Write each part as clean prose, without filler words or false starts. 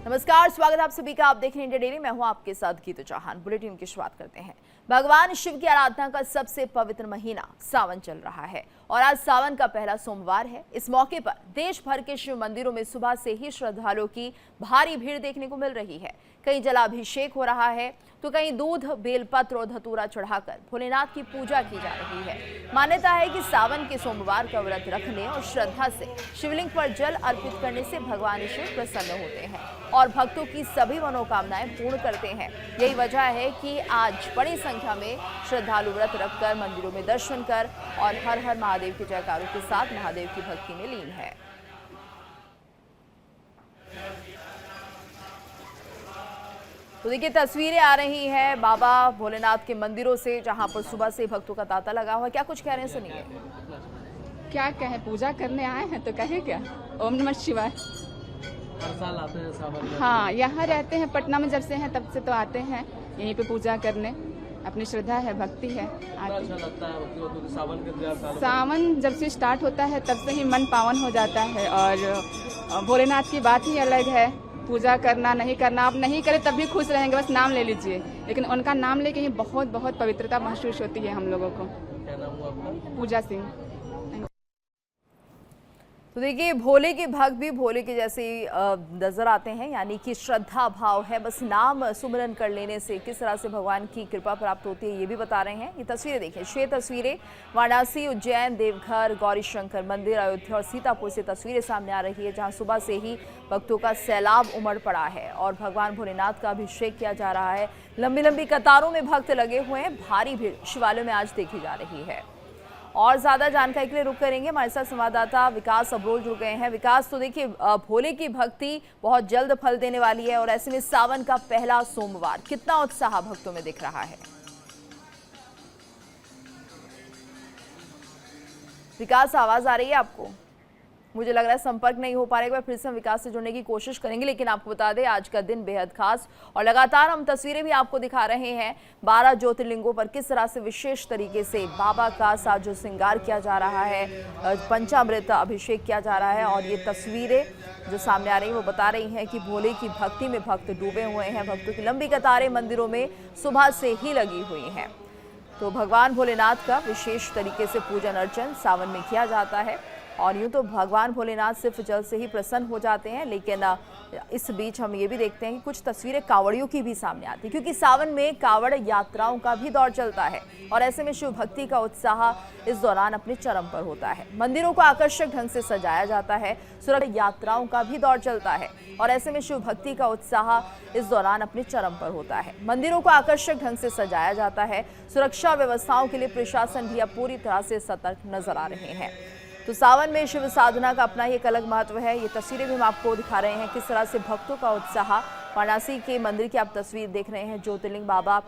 नमस्कार, स्वागत है आप सभी का। आप देख रहे हैं इंडिया डेली। मैं हूं आपके साथ गीतू चौहान। बुलेटिन की शुरुआत करते हैं। भगवान शिव की आराधना का सबसे पवित्र महीना सावन चल रहा है और आज सावन का पहला सोमवार है। इस मौके पर देश भर के शिव मंदिरों में सुबह से ही श्रद्धालुओं की भारी भीड़ देखने को मिल रही है। कहीं जलाभिषेक हो रहा है तो कहीं दूध, बेलपत्र और धतूरा चढ़ाकर भोलेनाथ की पूजा की जा रही है। मान्यता है कि सावन के सोमवार का व्रत रखने और श्रद्धा से शिवलिंग पर जल अर्पित करने से भगवान शिव प्रसन्न होते हैं और भक्तों की सभी मनोकामनाएं पूर्ण करते हैं। यही वजह है कि आज बड़ी संख्या में श्रद्धालु व्रत रखकर मंदिरों में दर्शन कर और हर हर महादेव के जयकारों के साथ महादेव की भक्ति में लीन है। तो देखिए, तस्वीरें आ रही हैं बाबा भोलेनाथ के मंदिरों से, जहां पर सुबह से भक्तों का तांता लगा हुआ है। क्या कुछ कह रहे हैं, सुनिए। क्या कहें, पूजा करने आए हैं तो कहें क्या। ओम नमः शिवाय। हर साल आते हैं सावन में? हाँ, यहाँ रहते हैं, पटना में जब से हैं तब से तो आते हैं यहीं पे पूजा करने। अपनी श्रद्धा है, भक्ति है। अच्छा लगता है सावन के सावन जब से स्टार्ट होता है तब से ही मन पावन हो जाता है और भोलेनाथ की बात ही अलग है। पूजा करना नहीं करना, आप नहीं करें तब भी खुश रहेंगे, बस नाम ले लीजिए। लेकिन उनका नाम लेके ही बहुत बहुत पवित्रता महसूस होती है हम लोगों को। क्या नाम हुआ आपका? पूजा सिंह। तो देखिए, भोले के भक्त भी भोले के जैसे नजर आते हैं, यानी कि श्रद्धा भाव है। बस नाम सुमिरन कर लेने से किस तरह से भगवान की कृपा प्राप्त होती है, ये भी बता रहे हैं। ये तस्वीरें देखिए, 6 तस्वीरें वाराणसी, उज्जैन, देवघर, गौरी शंकर मंदिर, अयोध्या और सीतापुर से तस्वीरें सामने आ रही है, जहां सुबह से ही भक्तों का सैलाब उमड़ पड़ा है और भगवान भोलेनाथ का अभिषेक किया जा रहा है। लंबी लंबी कतारों में भक्त लगे हुए हैं। भारी भीड़ शिवालयों में आज देखी जा रही है। और ज्यादा जानकारी के लिए रुक करेंगे, हमारे साथ संवाददाता विकास अब्रोल जुड़ गए हैं। विकास, तो देखिए, भोले की भक्ति बहुत जल्द फल देने वाली है और ऐसे में सावन का पहला सोमवार, कितना उत्साह भक्तों में दिख रहा है। विकास, आवाज आ रही है आपको? मुझे लग रहा है संपर्क नहीं हो पा रहा है। एक बार फिर से हम विकास से जुड़ने की कोशिश करेंगे, लेकिन आपको बता दें आज का दिन बेहद खास और लगातार हम तस्वीरें भी आपको दिखा रहे हैं। 12 ज्योतिर्लिंगों पर किस तरह से विशेष तरीके से बाबा का साजो श्रृंगार किया जा रहा है, पंचामृत अभिषेक किया जा रहा है। और ये तस्वीरें जो सामने आ रही हैं वो बता रही हैं कि भोले की भक्ति में भक्त डूबे हुए हैं। भक्तों की लंबी कतारें मंदिरों में सुबह से ही लगी हुई हैं। तो भगवान भोलेनाथ का विशेष तरीके से पूजन अर्चन सावन में किया जाता है और यूं तो भगवान भोलेनाथ सिर्फ जल से ही प्रसन्न हो जाते हैं, लेकिन इस बीच हम ये भी देखते हैं कि कुछ तस्वीरें कांवड़ियों की भी सामने आती है, क्योंकि सावन में कांवड़ यात्राओं का भी दौर चलता है और ऐसे में शिव भक्ति का उत्साह इस दौरान अपने चरम पर होता है। मंदिरों को आकर्षक ढंग से सजाया जाता है, सुरक्षा यात्राओं का भी दौर चलता है और ऐसे में शिव भक्ति का उत्साह इस दौरान अपने चरम पर होता है। मंदिरों को आकर्षक ढंग से सजाया जाता है। सुरक्षा व्यवस्थाओं के लिए प्रशासन भी अब पूरी तरह से सतर्क नजर आ रहे हैं। तो सावन में शिव साधना का अपना ही एक अलग महत्व है। ये तस्वीरें भी हम आपको दिखा रहे हैं किस तरह से भक्तों का उत्साह। वाराणसी के मंदिर की आप तस्वीर देख रहे हैं, ज्योतिर्लिंग बाबा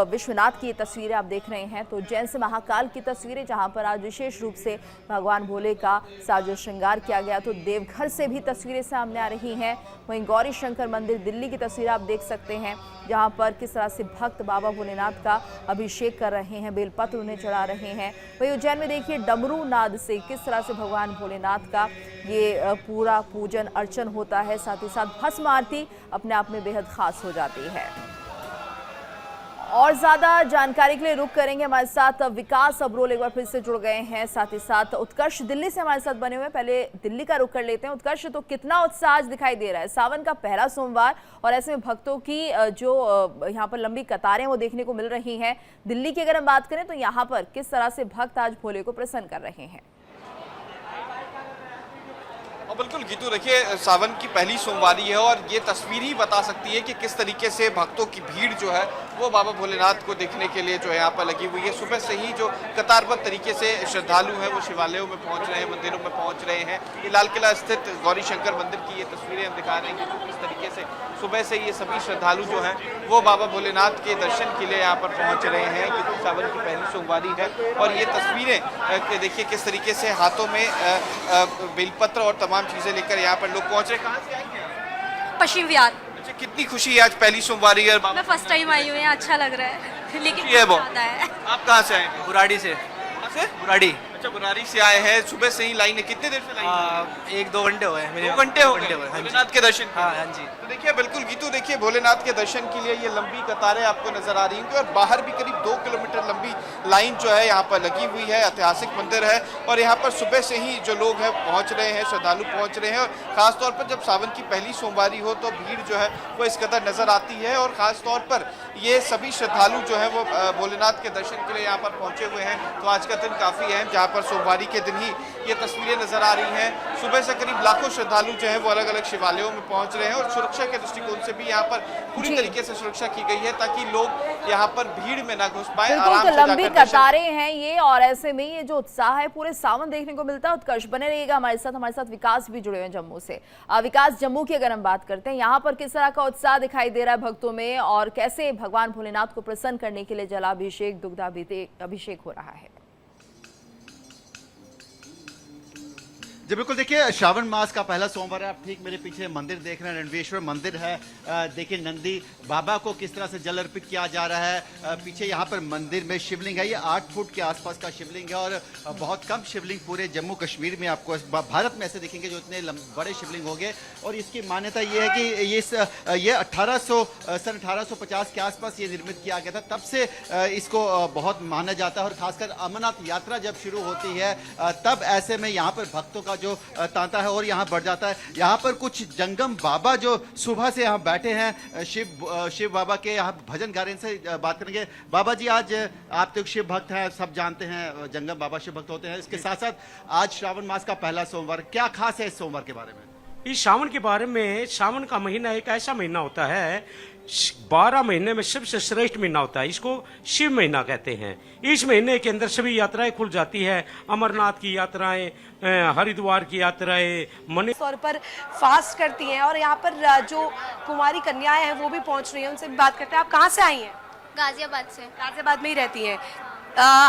विश्वनाथ की ये तस्वीरें आप देख रहे हैं। तो उज्जैन से महाकाल की तस्वीरें, जहां पर आज विशेष रूप से भगवान भोले का साजो श्रृंगार किया गया। तो देवघर से भी तस्वीरें सामने आ रही हैं। वहीं गौरी शंकर मंदिर दिल्ली की तस्वीर आप देख सकते हैं, जहां पर किस तरह से भक्त बाबा भोलेनाथ का अभिषेक कर रहे हैं, बेलपत्र उन्हें चढ़ा रहे हैं। वहीं उज्जैन में देखिए, डमरू नाद से किस तरह से भगवान भोलेनाथ का ये पूरा पूजन अर्चन होता है। साथ ही साथ भस्म आरती अपने आप में बेहद खास हो जाती है। और ज्यादा जानकारी के लिए रुक करेंगे, हमारे साथ विकास अब्रोल एक बार फिर से जुड़ गए हैं। साथ ही साथ उत्कर्ष दिल्ली से हमारे साथ बने हुए हैं। पहले दिल्ली का रुक कर लेते हैं। उत्कर्ष, तो कितना उत्साह आज दिखाई दे रहा है, सावन का पहला सोमवार और ऐसे में भक्तों की जो यहाँ पर लंबी कतारें वो देखने को मिल रही हैं। दिल्ली की अगर हम बात करें तो यहाँ पर किस तरह से भक्त आज भोले को प्रसन्न कर रहे हैं? और बिल्कुल गीतू, देखिए, सावन की पहली सोमवारी है और ये तस्वीर ही बता सकती है कि किस तरीके से भक्तों की भीड़ जो है वो बाबा भोलेनाथ को देखने के लिए जो है यहाँ पर लगी हुई है। सुबह से ही जो कतारबद्ध तरीके से श्रद्धालु हैं वो शिवालयों में पहुँच रहे हैं, मंदिरों में पहुँच रहे हैं। ये लाल किला स्थित गौरी शंकर मंदिर की ये तस्वीरें हम दिखा रहे हैं कि किस तरीके से सुबह से ये सभी श्रद्धालु जो हैं वो बाबा भोलेनाथ के दर्शन के लिए यहाँ पर पहुँच रहे हैं, क्योंकि सावन की पहली सोमवारी है। और ये तस्वीरें देखिए किस तरीके से हाथों में बेलपत्र और तमाम चीज़ें लेकर यहाँ पर लोग पहुँच रहे हैं। कहाँ से आएंगे? पश्चिम विहार। अच्छा, कितनी खुशी है आज पहली सोमवारी है? मैं फर्स्ट टाइम आई हूँ, यहाँ अच्छा लग रहा है, लेकिन ये वो ज़्यादा है। आप कहाँ से आए? बुराड़ी से। कहाँ से? बुराड़ी। अच्छा, बनारस से आए हैं, सुबह से ही लाइन है, कितने देर से लाइन है? 1-2 घंटे हुए हैं। 2 घंटे हो गए हाँ जी। भोलेनाथ के दर्शन के हाँ लिए? जी। तो देखिए बिल्कुल गीतू, देखिए भोलेनाथ के दर्शन के लिए ये लंबी कतारें आपको नजर आ रही होंगी और बाहर भी करीब 2 किलोमीटर लंबी लाइन जो है यहाँ पर लगी हुई है। ऐतिहासिक मंदिर है और यहाँ पर सुबह से ही जो लोग हैं पहुँच रहे हैं, श्रद्धालु पहुँच रहे हैं और खासतौर पर जब सावन की पहली सोमवारी हो तो भीड़ जो है वो इस कदर नजर आती है और खासतौर पर ये सभी श्रद्धालु जो है वो भोलेनाथ के दर्शन के लिए यहाँ पर पहुँचे हुए हैं। तो आज का दिन काफ़ी अहम, जहाँ पर सोमवारी के दिन ही ये तस्वीरें नजर आ रही हैं। सुबह से करीब लाखों श्रद्धालु जो है वो अलग अलग शिवालयों में पहुंच रहे हैं और सुरक्षा के दृष्टिकोण से भी यहाँ पर पूरी तरीके से सुरक्षा की गई है ताकि लोग यहाँ पर भीड़ में ना घुस पाए। बिल्कुल, आराम तो से लंबी जाकर दर्शन- कतारें हैं ये, और ऐसे में ये जो उत्साह है पूरे सावन देखने को मिलता है। उत्कर्ष बने रहिएगा हमारे साथ विकास भी जुड़े हुए हैं जम्मू से। विकास, जम्मू की अगर हम बात करते हैं, यहाँ पर किस तरह का उत्साह दिखाई दे रहा है भक्तों में और कैसे भगवान भोलेनाथ को प्रसन्न करने के लिए जलाभिषेक, दुग्धाभिषेक हो रहा है? जी बिल्कुल, देखिए श्रावण मास का पहला सोमवार है। आप ठीक मेरे पीछे मंदिर देख रहे हैं, रणवेश्वर मंदिर है। देखिए नंदी बाबा को किस तरह से जल अर्पित किया जा रहा है। पीछे यहाँ पर मंदिर में शिवलिंग है, ये 8 फुट के आसपास का शिवलिंग है और बहुत कम शिवलिंग पूरे जम्मू कश्मीर में आपको, भारत में ऐसे दिखेंगे जो इतने बड़े शिवलिंग होंगे। और इसकी मान्यता ये है कि ये सन 1850 के आसपास ये निर्मित किया गया था, तब से इसको बहुत माना जाता है। और खासकर अमरनाथ यात्रा जब शुरू होती है तब ऐसे में यहाँ पर भक्तों का जो तांता है और यहाँ बढ़ जाता है। यहाँ पर कुछ जंगम बाबा जो सुबह से यहाँ बैठे हैं, शिव बाबा के यहाँ भजन गा रहे हैं, इनसे बात करेंगे। बाबा जी, आज आप तो शिव भक्त हैं, सब जानते हैं जंगम बाबा शिव भक्त होते हैं। इसके साथ साथ आज श्रावण मास का पहला सोमवार, क्या खास है इस सोमवार के बारे में? इस सावन के बारे में, सावन का महीना एक ऐसा महीना होता है, 12 महीने में सबसे श्रेष्ठ महीना होता है, इसको शिव महीना कहते हैं। इस महीने के अंदर सभी यात्राएं खुल जाती है, अमरनाथ की यात्राएं, हरिद्वार की यात्राएं, मणि तौर पर फास्ट करती हैं और यहाँ पर जो कुमारी कन्याएं हैं वो भी पहुँच रही हैं, उनसे भी बात करते हैं। आप कहाँ से आई हैं? गाजियाबाद से। गाजियाबाद में ही रहती हैं।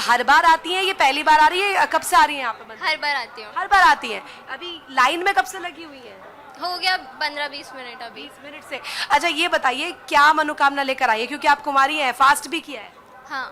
हर बार आती हैं, ये पहली बार आ रही है? कब से आ रही हैं यहाँ पे? हर बार आती हूँ। हर बार आती हैं। अभी लाइन में कब से लगी हुई है? हो गया 15-20 मिनट अभी। 20 मिनट से। अच्छा ये बताइए, क्या मनोकामना लेकर आई है? क्योंकि आप कुमारी हैं, फास्ट भी किया है। हाँ,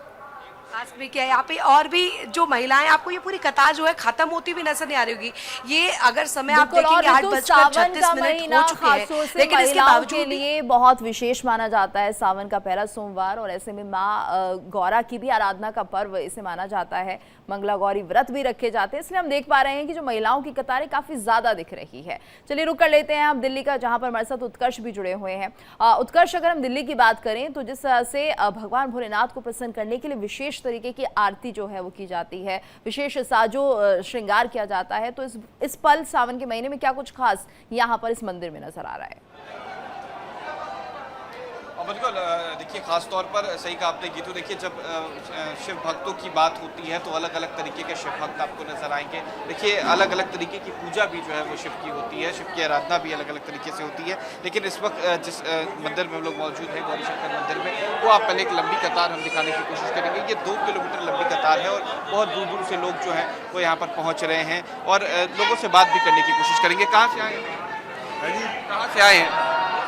फास्ट भी किया है। यहाँ पे और भी जो महिलाएं, आपको ये पूरी कतार जो है खत्म होती हुई नजर नहीं आ रही होगी। ये अगर समय आप बिल्कुल, और देखेंगे 8:36 हो चुके हैं, लेकिन इसके महिलाओं बावजूद के लिए बहुत विशेष माना जाता है सावन का पहला सोमवार। और ऐसे में माँ गौरा की भी आराधना का पर्व इसे माना जाता है, मंगला गौरी व्रत भी रखे जाते हैं, इसलिए हम देख पा रहे हैं कि जो महिलाओं की कतारें काफी ज्यादा दिख रही है। चलिए रुक कर लेते हैं हम दिल्ली का, जहां पर हमारे साथ उत्कर्ष भी जुड़े हुए हैं। उत्कर्ष, अगर हम दिल्ली की बात करें तो जिस तरह से भगवान भोलेनाथ को प्रसन्न करने के लिए विशेष तरीके की आरती जो है वो की जाती है, विशेष साजो श्रृंगार किया जाता है, तो इस पल सावन के महीने में क्या कुछ खास यहाँ पर इस मंदिर में नजर आ रहा है? बिल्कुल, देखिए खास तौर पर सही कहा आपने गीतू। देखिए जब शिव भक्तों की बात होती है तो अलग अलग तरीके के शिव भक्त आपको नजर आएंगे। देखिए अलग अलग तरीके की पूजा भी जो है वो शिव की होती है, शिव की आराधना भी अलग अलग तरीके से होती है। लेकिन इस वक्त जिस मंदिर में हम लोग मौजूद हैं, गौरी शंकर मंदिर में, वो आप पहले एक लंबी कतार हम दिखाने की कोशिश करेंगे। ये 2 किलोमीटर लंबी कतार है और बहुत दूर दूर से लोग जो हैं वो यहाँ पर पहुँच रहे हैं और लोगों से बात भी करने की कोशिश करेंगे। कहाँ से आए हैं? कहाँ से आए हैं?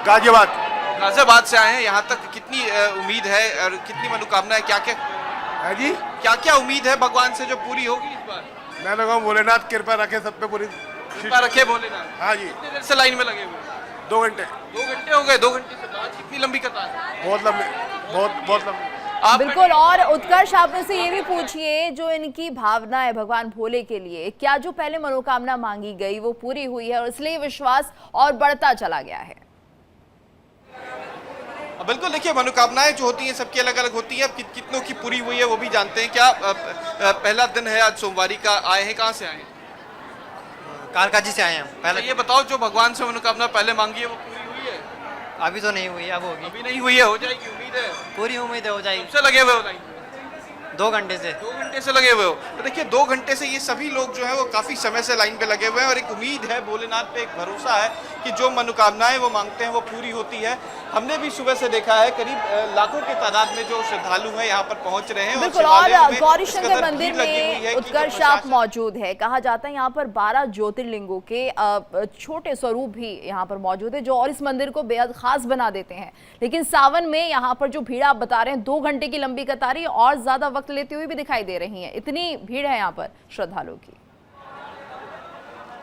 गाजियाबाद। गाजियाबाद से आए हैं। यहाँ तक कितनी उम्मीद है और कितनी मनोकामना है? क्या क्या है जी? क्या क्या उम्मीद है भगवान से जो पूरी होगी इस बार? मैं लगा भोलेनाथ कृपा रखे सब पे पूरी। कृपा रखे भोलेनाथ। हाँ जी। कितनी देर से लाइन में लगे हुए? 2 घंटे। 2 घंटे हो गए। 2 घंटे से बाद कितनी लंबी कतार है? बहुत लंबी, बहुत लंबी। बिल्कुल। और उत्कर्ष, आप मुझसे ये भी पूछिए, जो इनकी भावना है भगवान भोले के लिए, क्या जो पहले मनोकामना मांगी गई वो पूरी हुई है और इसलिए विश्वास और बढ़ता चला गया है? बिल्कुल, देखिए मनोकामनाएं जो होती हैं सबकी अलग अलग होती हैं। कितनों की पूरी हुई है वो भी जानते हैं। क्या पहला दिन है आज सोमवारी का, आए हैं? कहाँ से आए हैं? कालकाजी से आए हैं। पहले ये बताओ, जो भगवान से मनोकामना पहले मांगी है वो पूरी हुई है? अभी तो नहीं हुई, अब होगी। अभी नहीं हुई है, हो जाएगी, उम्मीद है? पूरी उम्मीद है हो जाएगी। कब से लगे हुए हो लाइन में? 2 घंटे से। 2 घंटे से लगे हुए हो। तो देखिए 2 घंटे से ये सभी लोग जो है वो काफी समय से लाइन पे लगे हुए हैं और एक उम्मीद है, भोलेनाथ पे एक भरोसा है कि जो मनोकामनाएं वो मांगते हैं वो पूरी होती है। हमने भी सुबह से देखा है करीब लाखों के तादाद में जो श्रद्धालु हैं यहाँ पर पहुंच रहे हैं। बिल्कुल। और गौरी शंकर मंदिर में उत्कर्ष आप मौजूद है, कहा जाता है यहाँ पर 12 ज्योतिर्लिंगों के छोटे स्वरूप भी यहाँ पर मौजूद है, जो और इस मंदिर को बेहद खास बना देते हैं। लेकिन सावन में यहाँ पर जो भीड़ आप बता रहे हैं, 2 घंटे की लंबी कतारें और ज्यादा वक्त वक्त लेती हुई भी दिखाई दे रही हैं। इतनी भीड़ है यहाँ पर श्रद्धालुओं की।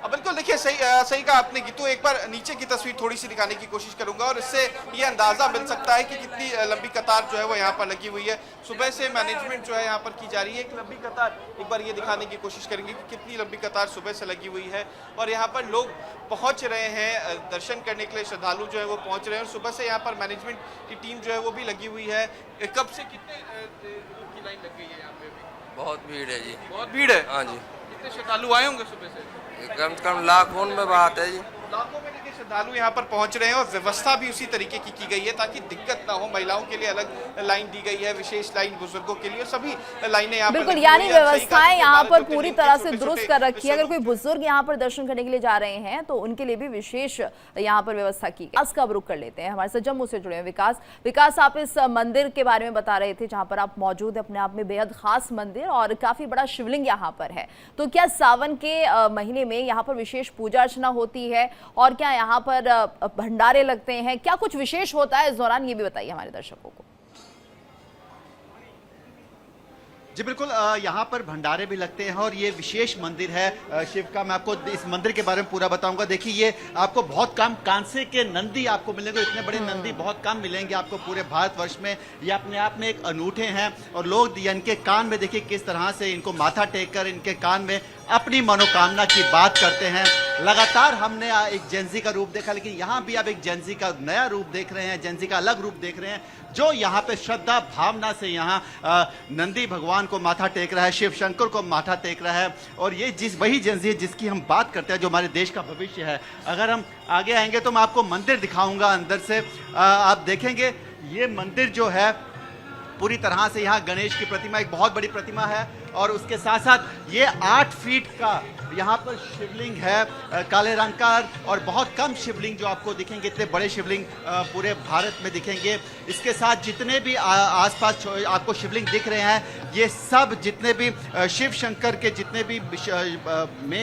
बिल्कुल, देखिए सही कहा आपने गीतू। एक बार नीचे की तस्वीर थोड़ी सी दिखाने की कोशिश करूंगा और इससे ये अंदाजा मिल सकता है कि कितनी लंबी कतार जो है वो यहाँ पर लगी हुई है। सुबह से मैनेजमेंट जो है यहाँ पर की जा रही है। एक लंबी कतार एक बार ये दिखाने की कोशिश करेंगे कि कितनी लंबी कतार सुबह से लगी हुई है और यहाँ पर लोग पहुँच रहे हैं दर्शन करने के लिए। श्रद्धालु जो है वो पहुँच रहे हैं और सुबह से यहाँ पर मैनेजमेंट की टीम जो है वो भी लगी हुई है। कब से कितने की लाइन लग गई है यहाँ पे? बहुत भीड़ है जी। बहुत भीड़ है? हाँ जी। कितने श्रद्धालु आए होंगे सुबह से? कम से कम लाखों में बात है जी। लाखों में देखिए श्रद्धालु यहाँ पर पहुंच रहे हैं और व्यवस्था भी उसी तरीके की गई है ताकि दिक्कत ना हो। महिलाओं के लिए अलग लाइन दी गई है, विशेष लाइन बुजुर्गों के लिए, सभी लाइनें यहाँ पर बिल्कुल, लगी यानी हुई हैं। व्यवस्थाएं यहाँ पर पूरी तरह से छोटे-छोटे दुरुस्त कर रखी है। अगर कोई बुजुर्ग यहाँ पर दर्शन करने के लिए जा रहे हैं तो उनके लिए भी विशेष यहाँ पर व्यवस्था की गई। आज का रुख कर लेते हैं, हमारे साथ जम्मू से जुड़े हैं विकास, आप इस मंदिर के बारे में बता रहे थे जहाँ पर आप मौजूद है। अपने आप में बेहद खास मंदिर और काफी बड़ा शिवलिंग यहाँ पर है। तो क्या सावन के महीने में यहाँ पर विशेष पूजा अर्चना होती है और क्या यहाँ पर भंडारे लगते हैं? क्या कुछ विशेष होता है इस दौरान, ये भी बताइए हमारे दर्शकों को। जी बिल्कुल, यहाँ पर भंडारे भी लगते हैं और ये विशेष मंदिर है शिव का। मैं आपको इस मंदिर के बारे में पूरा बताऊंगा। देखिए, ये आपको बहुत कम कांसे के नंदी आपको मिलेंगे। इतने बड़े नंदी बहुत कम मिलेंगे आपको पूरे भारतवर्ष में। ये अपने आप में एक अनूठे हैं और लोग इनके कान में देखिए किस तरह से इनको माथा टेक कर इनके कान में अपनी मनोकामना की बात करते हैं। लगातार हमने एक जेंजी का रूप देखा, लेकिन यहाँ भी आप एक जेंजी का नया रूप देख रहे हैं, जेंजी का अलग रूप देख रहे हैं, जो यहाँ पे श्रद्धा भावना से यहाँ नंदी भगवान को माथा टेक रहा है, शिव शंकर को माथा टेक रहा है। और ये वही जेंजी है जिसकी हम बात करते हैं, जो हमारे देश का भविष्य है। अगर हम आगे आएंगे तो मैं आपको मंदिर दिखाऊंगा अंदर से। आप देखेंगे ये मंदिर जो है पूरी तरह से, यहाँ गणेश की प्रतिमा, एक बहुत बड़ी प्रतिमा है और उसके साथ साथ ये 8 फीट का यहाँ पर शिवलिंग है काले रंग का। और बहुत कम शिवलिंग जो आपको दिखेंगे, इतने बड़े शिवलिंग पूरे भारत में दिखेंगे। इसके साथ जितने भी आसपास आपको शिवलिंग दिख रहे हैं, ये सब जितने भी शिव शंकर के जितने भी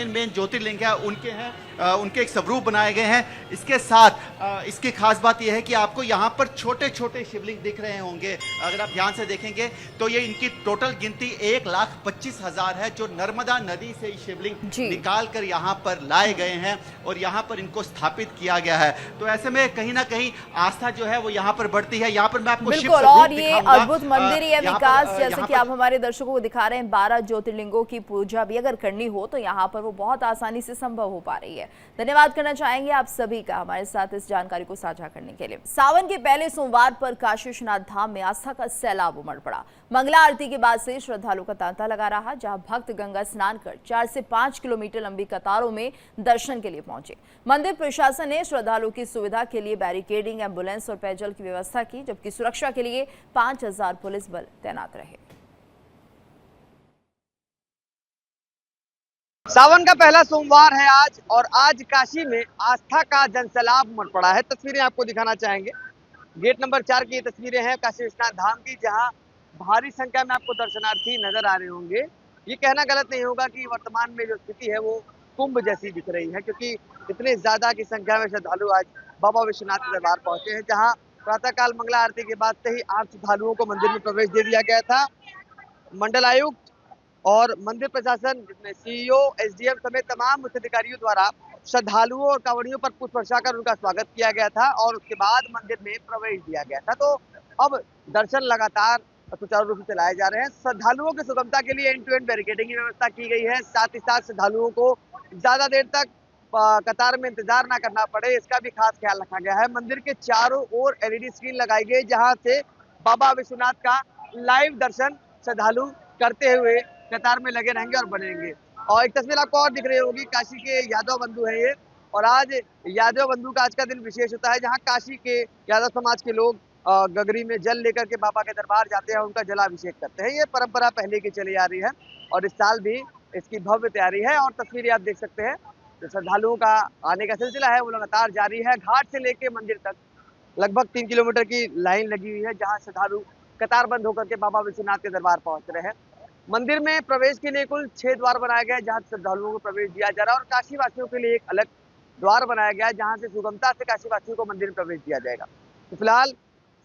मेन ज्योतिर्लिंग है उनके हैं, उनके एक स्वरूप बनाए गए हैं। इसके साथ इसकी खास बात यह है कि आपको यहाँ पर छोटे छोटे शिवलिंग दिख रहे होंगे। अगर आप ध्यान से देखेंगे तो ये इनकी टोटल गिनती 1,25,000 है, जो नर्मदा नदी से शिवलिंग निकाल कर यहाँ पर लाए गए हैं और यहाँ पर इनको स्थापित किया गया है। तो ऐसे में कहीं ना कहीं आस्था जो है वो यहाँ पर बढ़ती है। यहाँ पर मैं आपको बिल्कुल, और ये अद्भुत मंदिर ही है विकास, जैसे कि आप हमारे दर्शकों को दिखा रहे हैं। 12 ज्योतिर्लिंगों की पूजा भी अगर करनी हो तो यहाँ पर वो बहुत आसानी से संभव हो पा रही है। धन्यवाद करना चाहेंगे आप सभी का हमारे साथ इस जानकारी को साझा करने के लिए। सावन के पहले सोमवार पर काशी विश्वनाथ धाम में आस्था का सैलाब उमड़ पड़ा। मंगला आरती के बाद से श्रद्धालुओं का तांता लगा रहा, जहां भक्त गंगा स्नान कर 4 से 5 किलोमीटर लंबी कतारों में दर्शन के लिए पहुंचे। मंदिर प्रशासन ने श्रद्धालुओं की सुविधा के लिए बैरिकेडिंग, एम्बुलेंस और पेयजल की व्यवस्था की, जबकि सुरक्षा के लिए 5000 पुलिस बल तैनात रहे। सावन का पहला सोमवार है आज और आज काशी में आस्था का जनसैलाब उमड़ पड़ा है। तस्वीरें आपको दिखाना चाहेंगे। गेट नंबर 4 की ये तस्वीरें हैं काशी विश्वनाथ धाम की, जहां भारी संख्या में आपको दर्शनार्थी नजर आ रहे होंगे। ये कहना गलत नहीं होगा कि वर्तमान में जो स्थिति है वो कुंभ जैसी दिख रही है, क्योंकि इतने ज्यादा की संख्या में श्रद्धालु आज बाबा विश्वनाथ के दरबार पहुंचे हैं, जहाँ प्रातःकाल मंगला आरती के बाद से ही 8 श्रद्धालुओं को मंदिर में प्रवेश दे दिया गया था। मंडल आयुक्त और मंदिर प्रशासन जिसमें सीईओ, एसडीएम समेत तमाम उच्च अधिकारियों द्वारा श्रद्धालुओं और कांवड़ियों पर पुष्प वर्षा कर उनका स्वागत किया गया था और उसके बाद मंदिर में प्रवेश दिया गया था। तो अब दर्शन लगातार सुचारू रूप से चलाए जा रहे हैं। श्रद्धालुओं की सुगमता के लिए एंड टू एंड बैरिकेडिंग की व्यवस्था की गई है। साथ ही साथ श्रद्धालुओं को ज्यादा देर तक कतार में इंतजार ना करना पड़े, इसका भी खास ख्याल रखा गया है। मंदिर के चारों ओर एलईडी स्क्रीन लगाई गई, जहाँ से बाबा विश्वनाथ का लाइव दर्शन श्रद्धालु करते हुए कतार में लगे रहेंगे और बनेंगे। और एक तस्वीर आपको और दिख रही होगी, काशी के यादव बंधु है ये, और आज यादव बंधु का आज का दिन विशेष होता है, जहाँ काशी के यादव समाज के लोग गगरी में जल लेकर के बाबा के दरबार जाते हैं, उनका जलाभिषेक करते हैं। ये परंपरा पहले की चली आ रही है और इस साल भी इसकी भव्य तैयारी है। और तस्वीरें आप देख सकते हैं, जो श्रद्धालुओं का आने का सिलसिला है वो लगातार जारी है। घाट से लेके मंदिर तक लगभग 3 किलोमीटर की लाइन लगी हुई है, जहाँ श्रद्धालु कतार बंद होकर के बाबा विश्वनाथ के दरबार पहुंच रहे हैं। मंदिर में प्रवेश के लिए कुल 6 द्वार बनाए गए, जहां श्रद्धालुओं को प्रवेश दिया जा रहा है, और काशी वासियों के लिए एक अलग द्वार बनाया गया है, जहां से सुगमता से काशी वासियों को मंदिर में प्रवेश दिया जाएगा। तो फिलहाल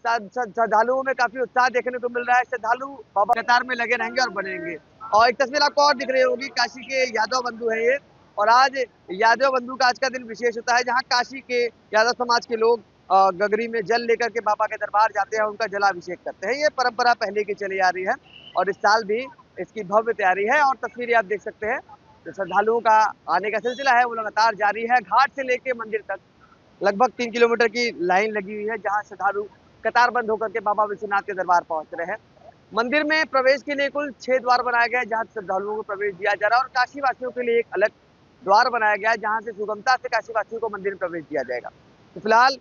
श्रद्धालुओं में काफी उत्साह देखने को मिल रहा है। श्रद्धालु बाबा कतार में लगे रहेंगे और बनेंगे। और एक तस्वीर आपको और दिख रही होगी, काशी के यादव बंधु है ये, और आज यादव बंधु का आज का दिन विशेष होता है, जहाँ काशी के यादव समाज के लोग गगरी में जल लेकर के बाबा के दरबार जाते हैं, उनका जलाभिषेक करते हैं। ये परंपरा पहले की चली आ रही है और इस साल भी इसकी भव्य तैयारी है। और तस्वीरें आप देख सकते हैं, जो श्रद्धालुओं का आने का सिलसिला है वो लगातार जारी है। घाट से लेके मंदिर तक लगभग 3 किलोमीटर की लाइन लगी हुई है, जहाँ श्रद्धालु कतार बंद होकर के बाबा विश्वनाथ के दरबार पहुंच रहे हैं। मंदिर में प्रवेश के लिए कुल 6 द्वार बनाए गए हैं, जहाँ श्रद्धालुओं को प्रवेश दिया जा रहा है, और काशी वासियों के लिए एक अलग द्वार बनाया गया है, जहाँ से सुगमता से काशी वासियों को मंदिर में प्रवेश दिया जाएगा। तो फिलहाल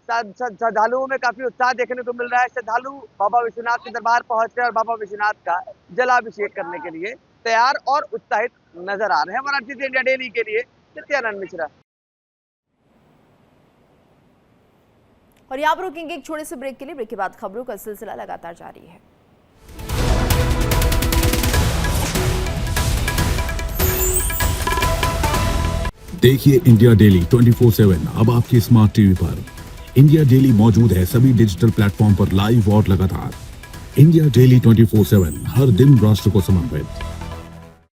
श्रद्धालुओं में काफी उत्साह देखने को मिल रहा है। श्रद्धालु बाबा विश्वनाथ के दरबार पहुंच रहे हैं और बाबा विश्वनाथ का जलाभिषेक करने के लिए तैयार और उत्साहित नजर आ रहे हैं। वाराणसी से इंडिया डेली के लिए नित्यानंद मिश्रा। और यहाँ पर रुकेंगे एक छोटे से ब्रेक के लिए। ब्रेक के बाद खबरों का सिलसिला लगातार जारी है। देखिए इंडिया डेली 24/7 अब आपके स्मार्ट टीवी पर। इंडिया डेली मौजूद है सभी डिजिटल प्लेटफॉर्म पर लाइव और लगातार। इंडिया डेली 24/7 हर दिन राष्ट्र को समर्पित।